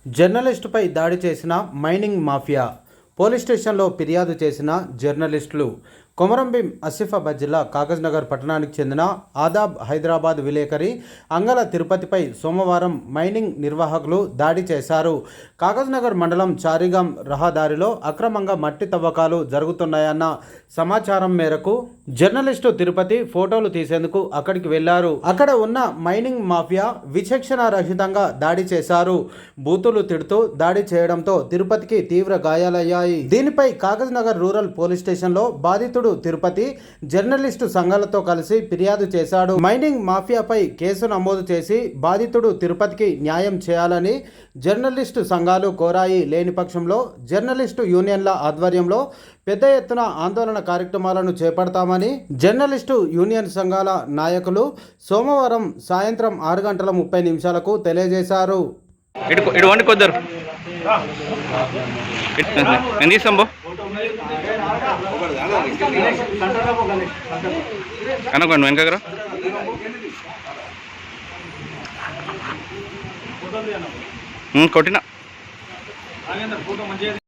జర్నలిస్టుపై దాడి చేసిన mining mafia. Police స్టేషన్లో ఫిర్యాదు చేసిన జర్నలిస్టులు. కొమరంభీం ఆసిఫాబాద్ జిల్లా కాగజ్నగర్ పట్టణానికి చెందిన ఆదాబ్ హైదరాబాద్ విలేకరి అంగల తిరుపతిపై సోమవారం మైనింగ్ నిర్వాహకులు దాడి చేశారు. కాగజ్నగర్ మండలం చారిగాం రహదారిలో అక్రమంగా మట్టి తవ్వకాలు జరుగుతున్నాయన్న సమాచారం మేరకు జర్నలిస్టు తిరుపతి ఫోటోలు తీసేందుకు అక్కడికి వెళ్లారు. అక్కడ ఉన్న మైనింగ్ మాఫియా విచక్షణ రహితంగా దాడి చేశారు. బూతులు తిడుతూ దాడి చేయడంతో తిరుపతికి తీవ్ర గాయాలయ్యాయి. దీనిపై కాగజ్నగర్ రూరల్ పోలీస్ స్టేషన్లో బాధితుడు తిరుపతి జర్నలిస్టు సంఘాలతో కలిసి ఫిర్యాదు చేశాడు. మైనింగ్ మాఫియాపై కేసు నమోదు చేసి బాధితుడు తిరుపతికి న్యాయం చేయాలని జర్నలిస్టు సంఘాలు కోరాయి. లేని పక్షంలో జర్నలిస్టు యూనియన్ల ఆధ్వర్యంలో పెద్ద ఎత్తున ఆందోళన కార్యక్రమాలను చేపడతామని జర్నలిస్టు యూనియన్ సంఘాల నాయకులు సోమవారం సాయంత్రం 6:30 తెలియజేశారు. కనుకోండి వెంకగర కొట్టిన